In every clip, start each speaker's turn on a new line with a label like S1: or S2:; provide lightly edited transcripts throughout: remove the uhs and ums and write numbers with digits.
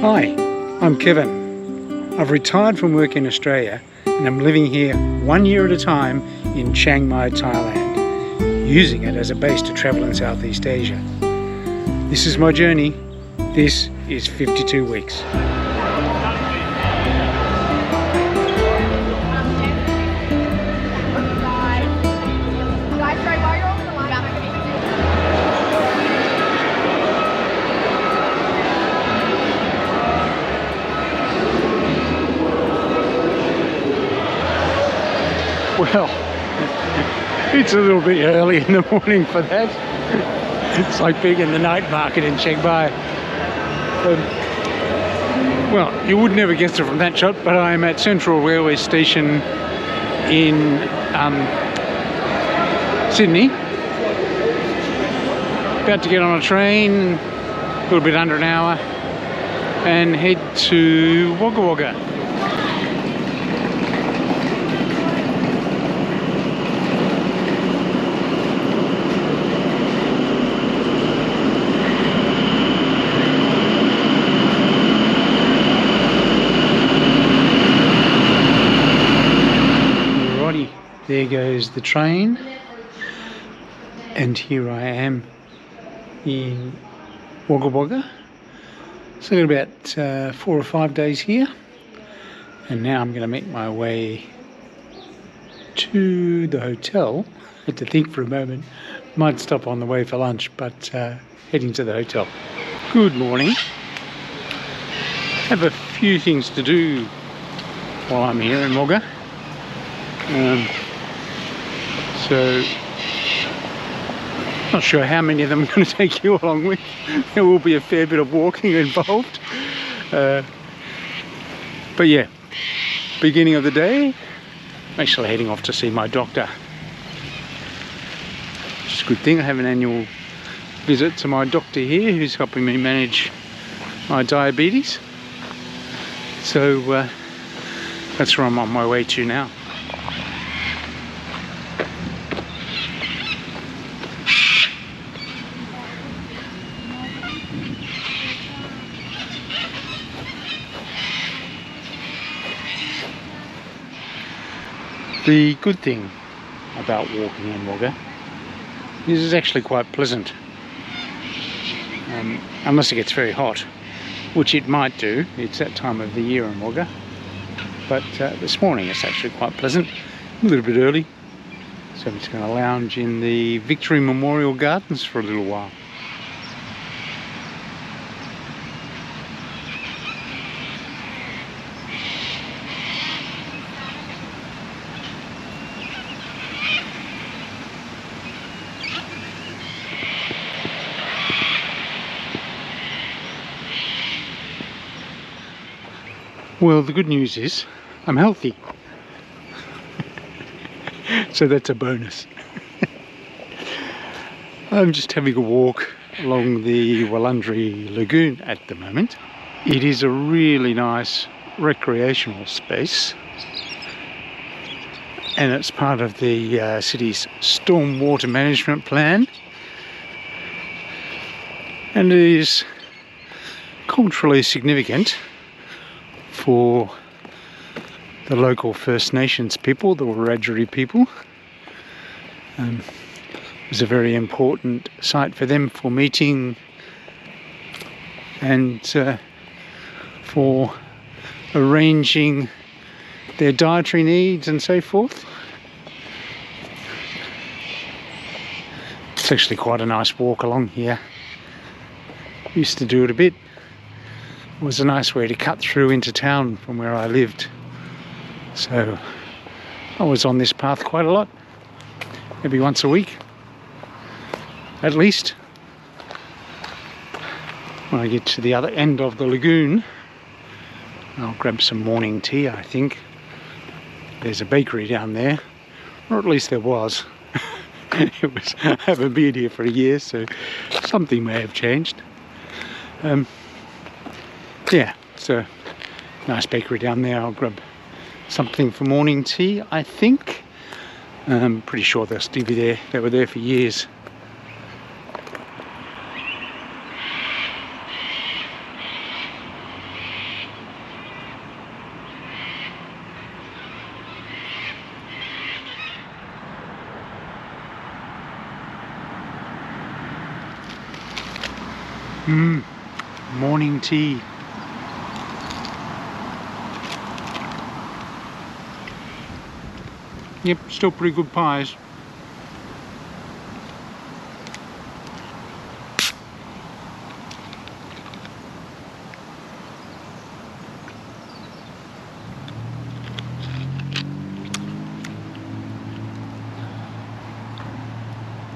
S1: Hi, I'm Kevin. I've retired from work in Australia and I'm living here 1 year at a time in Chiang Mai, Thailand, using it as a base to travel in Southeast Asia. This is my journey. This is 52 weeks. Well, it's a little bit early in the morning for that. It's like being in the night market in Chiang Mai. Well, you would never guess it from that shot, but I'm at Central Railway Station in Sydney. About to get on a train, a little bit under an hour, and head to Wagga Wagga. There goes the train, and here I am in Wagga Wagga. So I've got about 4 or 5 days here, and now I'm going to make my way to the hotel. I had to think for a moment, might stop on the way for lunch, but heading to the hotel. Good morning. Have a few things to do while I'm here in Wagga. So, not sure how many of them I'm going to take you along with. There will be a fair bit of walking involved. But yeah, beginning of the day, I'm actually heading off to see my doctor. It's a good thing I have an annual visit to my doctor here, who's helping me manage my diabetes. So that's where I'm on my way to now. The good thing about walking in Wagga is it's actually quite pleasant, unless it gets very hot, which it might do. It's that time of the year in Wagga, but this morning it's actually quite pleasant, a little bit early, so I'm just going to lounge in the Victory Memorial Gardens for a little while. Well, the good news is I'm healthy, so that's a bonus. I'm just having a walk along the Wurundjeri Lagoon at the moment. It is a really nice recreational space, and it's part of the city's stormwater management plan, and it is culturally significant for the local First Nations people, the Wurundjeri people. It was a very important site for them for meeting and for arranging their dietary needs and so forth. It's actually quite a nice walk along here. Used to do it a bit. It was a nice way to cut through into town from where I lived. So I was on this path quite a lot, maybe once a week at least. When I get to the other end of the lagoon, I'll grab some morning tea, I think. There's a bakery down there, or at least there was. I haven't been here for a year, so something may have changed. Yeah, it's a nice bakery down there. I'll grab something for morning tea, I think. I'm pretty sure they'll still be there. They were there for years. Morning tea. Yep, still pretty good pies.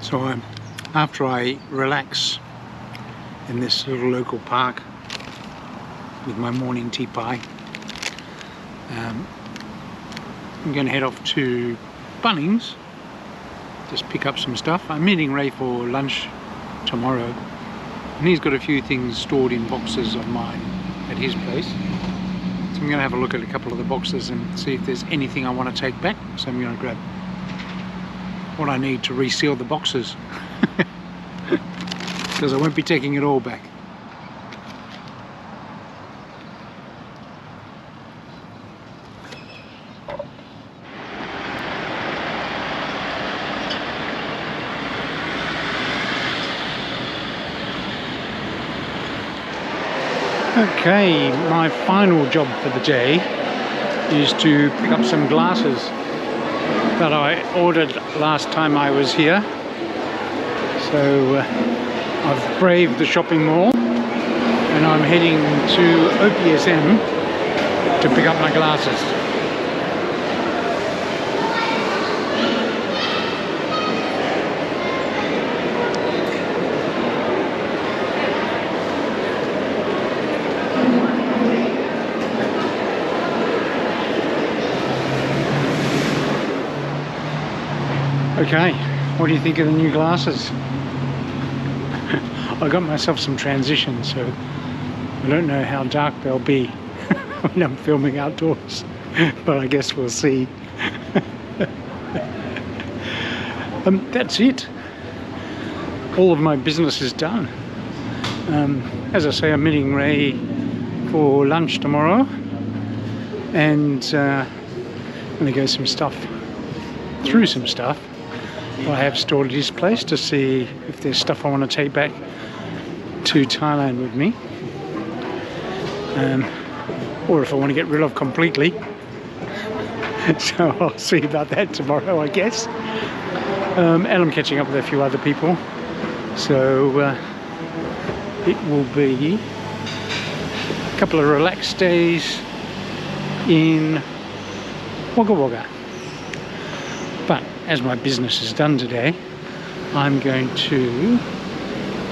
S1: So after I relax in this little local park with my morning tea pie, I'm going to head off to Bunnings, just pick up some stuff. I'm meeting Ray for lunch tomorrow, and he's got a few things stored in boxes of mine at his place. So I'm going to have a look at a couple of the boxes and see if there's anything I want to take back. So I'm going to grab what I need to reseal the boxes, because I won't be taking it all back. Okay, my final job for the day is to pick up some glasses that I ordered last time I was here. So I've braved the shopping mall and I'm heading to OPSM to pick up my glasses. Okay, what do you think of the new glasses? I got myself some transitions, so I don't know how dark they'll be when I'm filming outdoors, but I guess we'll see. That's it. All of my business is done. As I say, I'm meeting Ray for lunch tomorrow, and I'm going to go through some stuff I have stored at his place to see if there's stuff I want to take back to Thailand with me, or if I want to get rid of completely. So I'll see about that tomorrow, I guess. And I'm catching up with a few other people, so it will be a couple of relaxed days in Wagga Wagga. But as my business is done today, I'm going to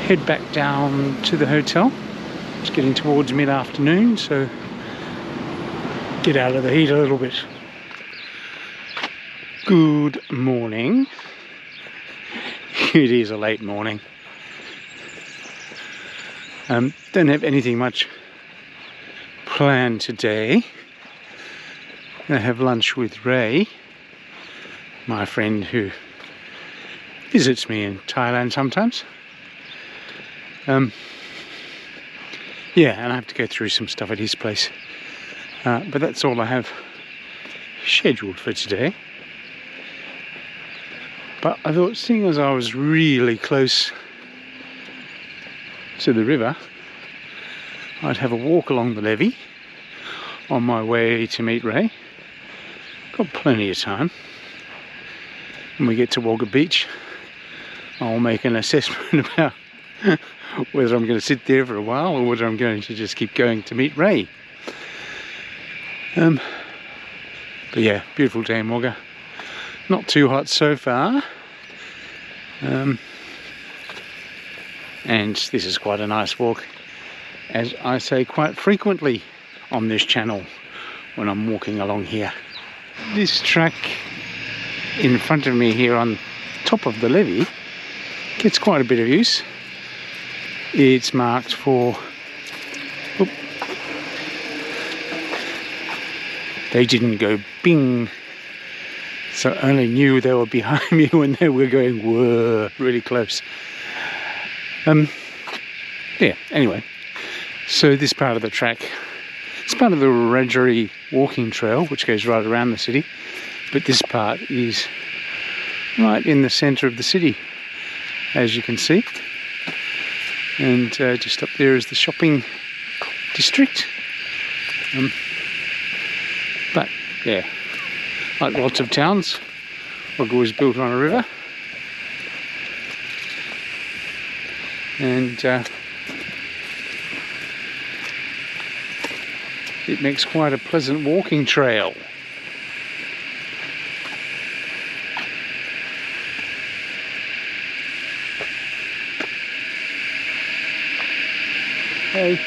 S1: head back down to the hotel. It's getting towards mid-afternoon, so get out of the heat a little bit. Good morning. It is a late morning. Don't have anything much planned today. I have lunch with Ray, my friend who visits me in Thailand sometimes. Yeah, and I have to go through some stuff at his place. But that's all I have scheduled for today. But I thought, seeing as I was really close to the river, I'd have a walk along the levee on my way to meet Ray. Got plenty of time. When we get to Wagga Beach, I'll make an assessment about whether I'm going to sit there for a while or whether I'm going to just keep going to meet Ray. But yeah, beautiful day in Wagga. Not too hot so far. And this is quite a nice walk, as I say quite frequently on this channel when I'm walking along here. This track in front of me here on top of the levee gets quite a bit of use. It's marked for, they didn't go bing, so I only knew they were behind me when they were going whoa, really close. Yeah, anyway, so this part of the track, it's part of the Rajari walking trail which goes right around the city, but this part is right in the centre of the city, as you can see. And just up there is the shopping district. But yeah, like lots of towns, Wagga was built on a river. And it makes quite a pleasant walking trail. Hey.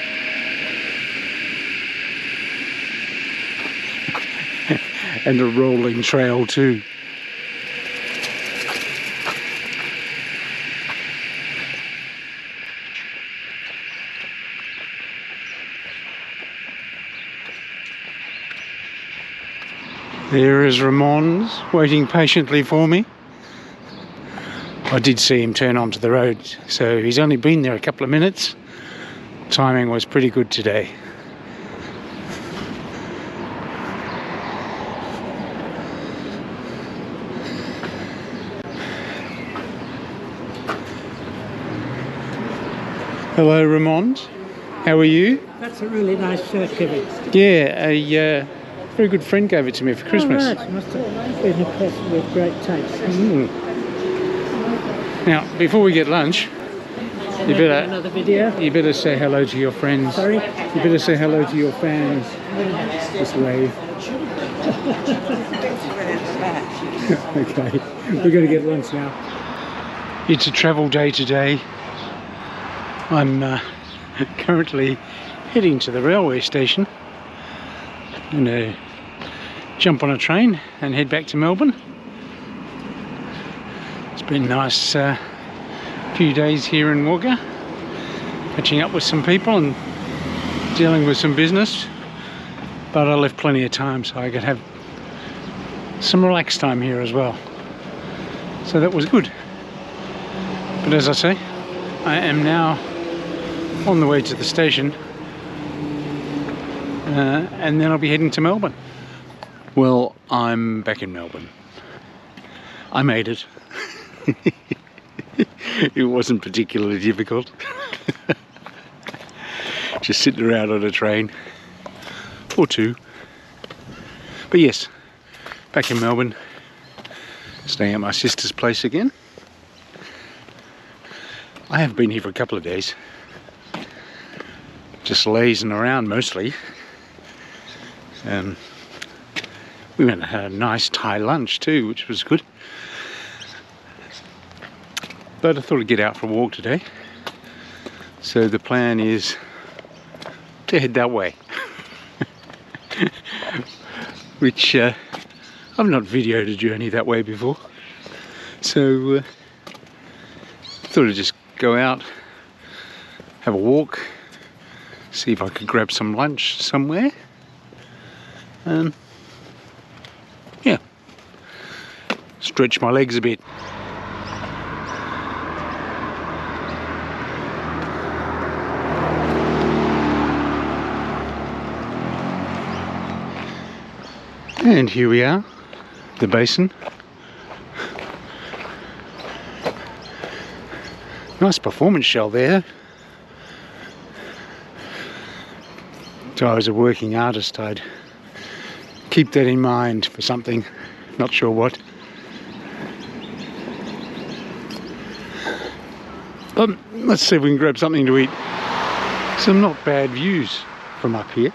S1: And a rolling trail too. There is Ramon's waiting patiently for me. I did see him turn onto the road, so he's only been there a couple of minutes. Timing was pretty good today. Hello, Ramon. How are you?
S2: That's a really nice shirt, Kevin.
S1: Yeah, a very good friend gave it to me for Christmas.
S2: Oh, right. Must have been a person with great taste.
S1: Mm. Now, before we get lunch, you better
S2: another video.
S1: You better say hello to your friends.
S2: Sorry?
S1: You better say hello to your fans. Just wave. Okay, we're going to get lunch now. It's a travel day today. I'm currently heading to the railway station. I'm going to jump on a train and head back to Melbourne. It's been a nice few days here in Wagga, catching up with some people and dealing with some business, but I left plenty of time so I could have some relaxed time here as well, so that was good. But as I say, I am now on the way to the station, and then I'll be heading to Melbourne. Well, I'm back in Melbourne. I made it. It wasn't particularly difficult. Just sitting around on a train or two. But yes, back in Melbourne, staying at my sister's place again. I have been here for a couple of days, just lazing around mostly. We went and had a nice Thai lunch too, which was good. But I thought I'd get out for a walk today. So the plan is to head that way. Which I've not videoed a journey that way before. So thought I'd just go out, have a walk, see if I could grab some lunch somewhere. Yeah, stretch my legs a bit. And here we are, the basin. Nice performance shell there. So I was a working artist, I'd keep that in mind for something, not sure what. But let's see if we can grab something to eat. Some not bad views from up here.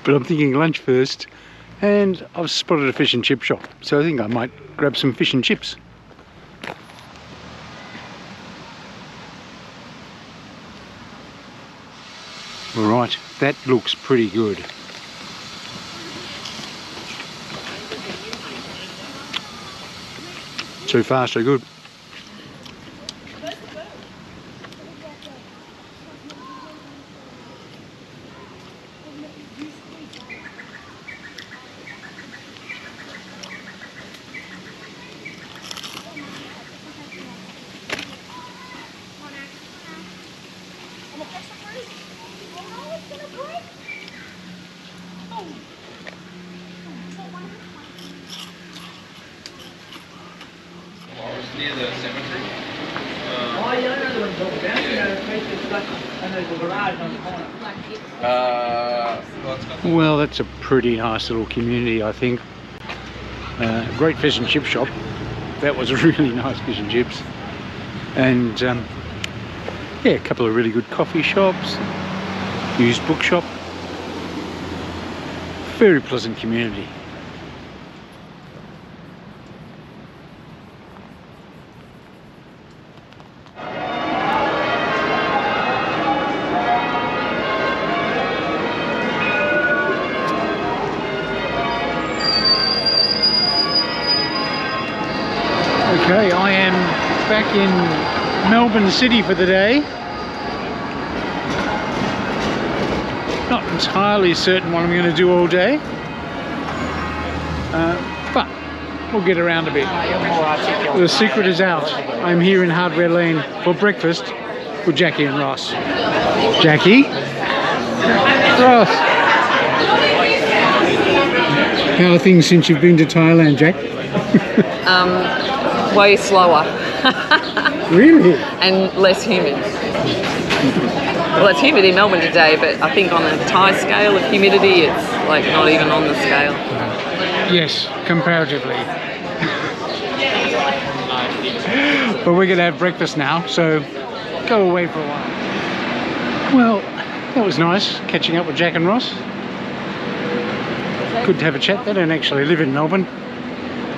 S1: But I'm thinking lunch first, and I've spotted a fish and chip shop, so I think I might grab some fish and chips. Right, that looks pretty good. So far, so good.
S3: Near the cemetery.
S2: Oh, yeah, I know the one you're talking
S1: Well, that's a pretty nice little community, I think. Great fish and chip shop. That was really nice fish and chips. And yeah, a couple of really good coffee shops, used bookshop. Very pleasant community. Okay, I am back in Melbourne City for the day. Not entirely certain what I'm going to do all day, but we'll get around a bit. The secret is out. I'm here in Hardware Lane for breakfast with Jackie and Ross. Jackie? Ross? How are things since you've been to Thailand, Jack?
S3: Way slower.
S1: Really?
S3: And less humid. Well, it's humid in Melbourne today, but I think on a Thai scale of humidity, it's like not even on the scale.
S1: Yes, comparatively. But we're going to have breakfast now, so go away for a while. Well, that was nice, catching up with Jack and Ross. Good to have a chat. They don't actually live in Melbourne.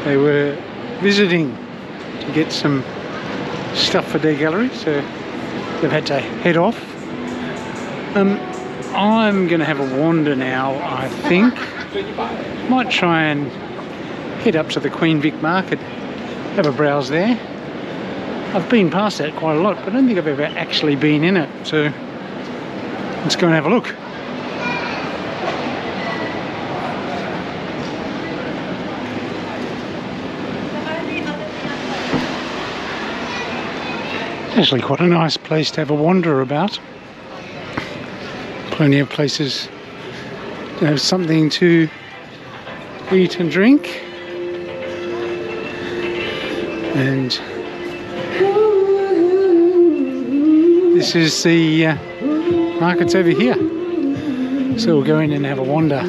S1: They were visiting to get some stuff for their gallery, so they've had to head off. I'm going to have a wander now, I think. Might try and head up to the Queen Vic Market, have a browse there. I've been past that quite a lot, but I don't think I've ever actually been in it, so let's go and have a look. Actually quite a nice place to have a wander about. Plenty of places to have something to eat and drink. And this is the markets over here. So we'll go in and have a wander.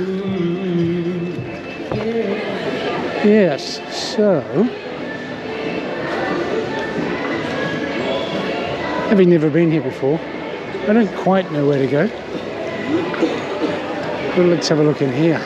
S1: Yes, so having never been here before, I don't quite know where to go. But let's have a look in here.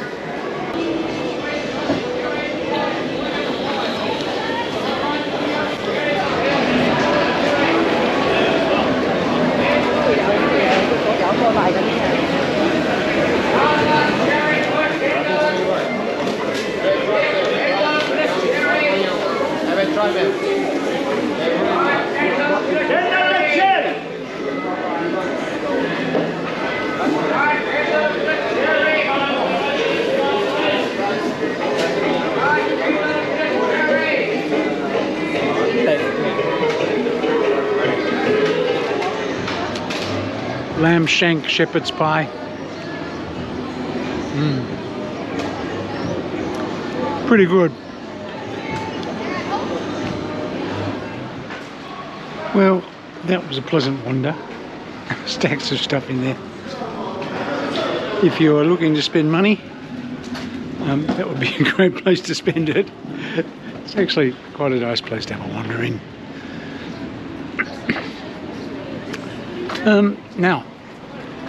S1: Lamb shank shepherd's pie. Pretty good. Well, that was a pleasant wander. Stacks of stuff in there. If you're looking to spend money, that would be a great place to spend it. It's actually quite a nice place to have a wander in. Now,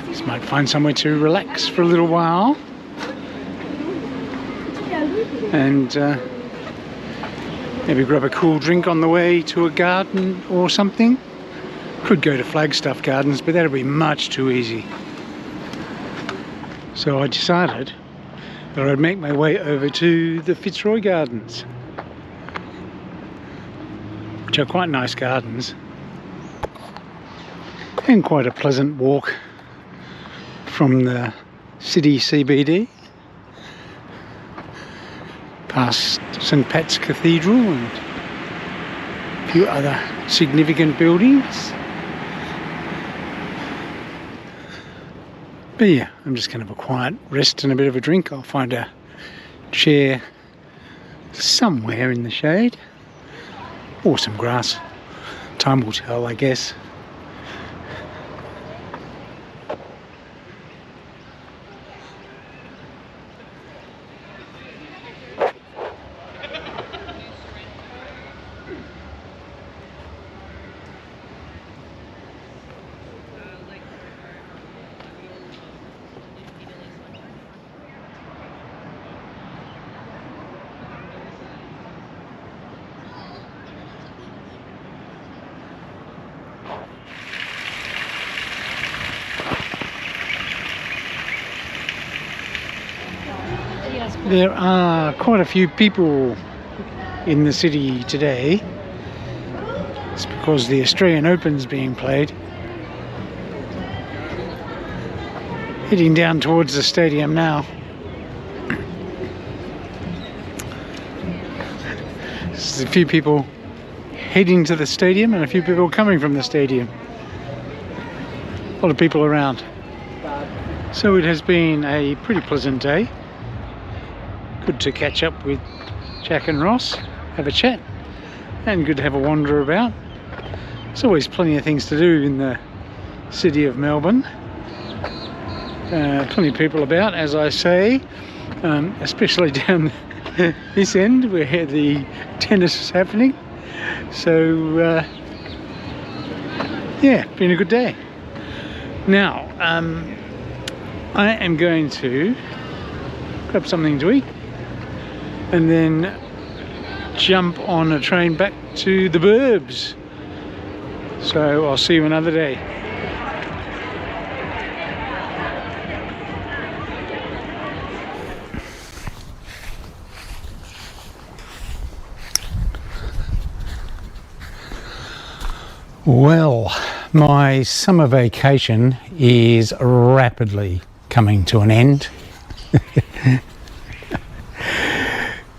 S1: just might find somewhere to relax for a little while, and maybe grab a cool drink on the way to a garden or something. Could go to Flagstaff Gardens, but that'd be much too easy. So I decided that I'd make my way over to the Fitzroy Gardens, which are quite nice gardens. And quite a pleasant walk from the city CBD past St Pat's Cathedral and a few other significant buildings. But yeah, I'm just going to have a quiet rest and a bit of a drink. I'll find a chair somewhere in the shade or some grass. Time will tell, I guess. There are quite a few people in the city today. It's because the Australian Open's being played. Heading down towards the stadium now. There's a few people heading to the stadium and a few people coming from the stadium. A lot of people around. So it has been a pretty pleasant day. Good to catch up with Jack and Ross, have a chat, and good to have a wander about. There's always plenty of things to do in the city of Melbourne. Plenty of people about, as I say, especially down this end where the tennis is happening. So yeah, been a good day. Now I am going to grab something to eat and then jump on a train back to the burbs. So I'll see you another day. Well, my summer vacation is rapidly coming to an end.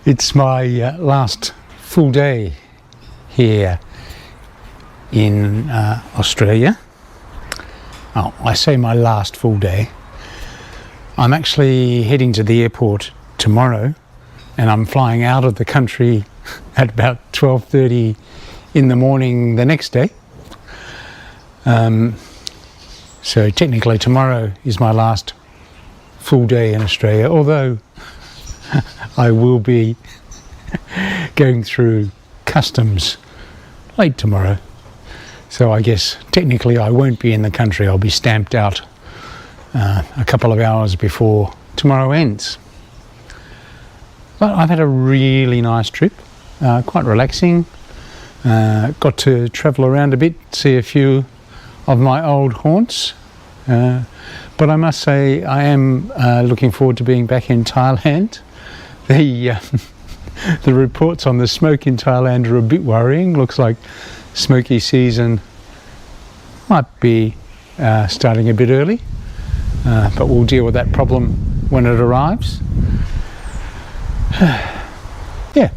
S1: It's my last full day here in Australia. Oh, I say my last full day. I'm actually heading to the airport tomorrow and I'm flying out of the country at about 12:30 in the morning the next day. So technically tomorrow is my last full day in Australia, although I will be going through customs late tomorrow. So I guess technically I won't be in the country. I'll be stamped out a couple of hours before tomorrow ends. But I've had a really nice trip, quite relaxing. Got to travel around a bit, see a few of my old haunts. But I must say I am looking forward to being back in Thailand. The reports on the smoke in Thailand are a bit worrying. Looks like smoky season might be starting a bit early, but we'll deal with that problem when it arrives. Yeah,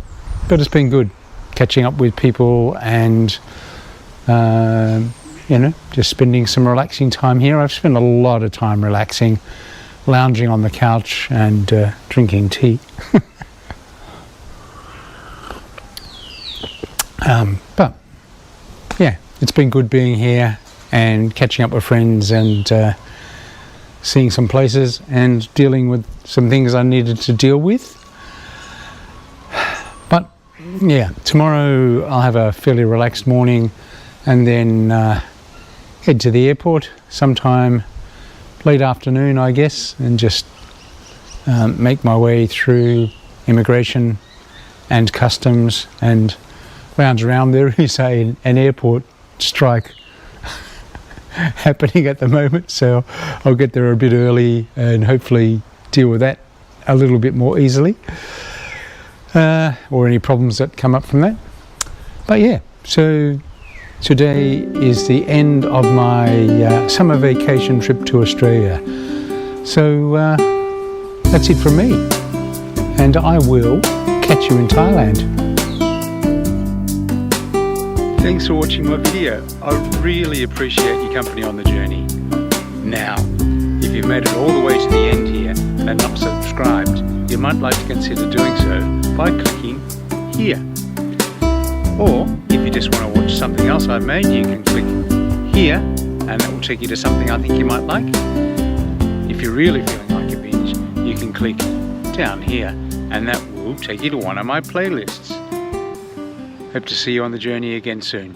S1: but it's been good catching up with people and you know, just spending some relaxing time here. I've spent a lot of time relaxing, lounging on the couch and drinking tea. But yeah, it's been good being here and catching up with friends and seeing some places and dealing with some things I needed to deal with. But yeah, tomorrow I'll have a fairly relaxed morning and then head to the airport sometime late afternoon, I guess, and just make my way through immigration and customs and lounge around. There is an airport strike happening at the moment, so I'll get there a bit early and hopefully deal with that a little bit more easily, or any problems that come up from that. But yeah, so today is the end of my summer vacation trip to Australia. So that's it from me, and I will catch you in Thailand. Thanks for watching my video. I really appreciate your company on the journey. Now, if you've made it all the way to the end here and are not subscribed, you might like to consider doing so by clicking here. Or if you just want to watch something else I've made, you can click here and that will take you to something I think you might like. If you're really feeling like a binge, you can click down here and that will take you to one of my playlists. Hope to see you on the journey again soon.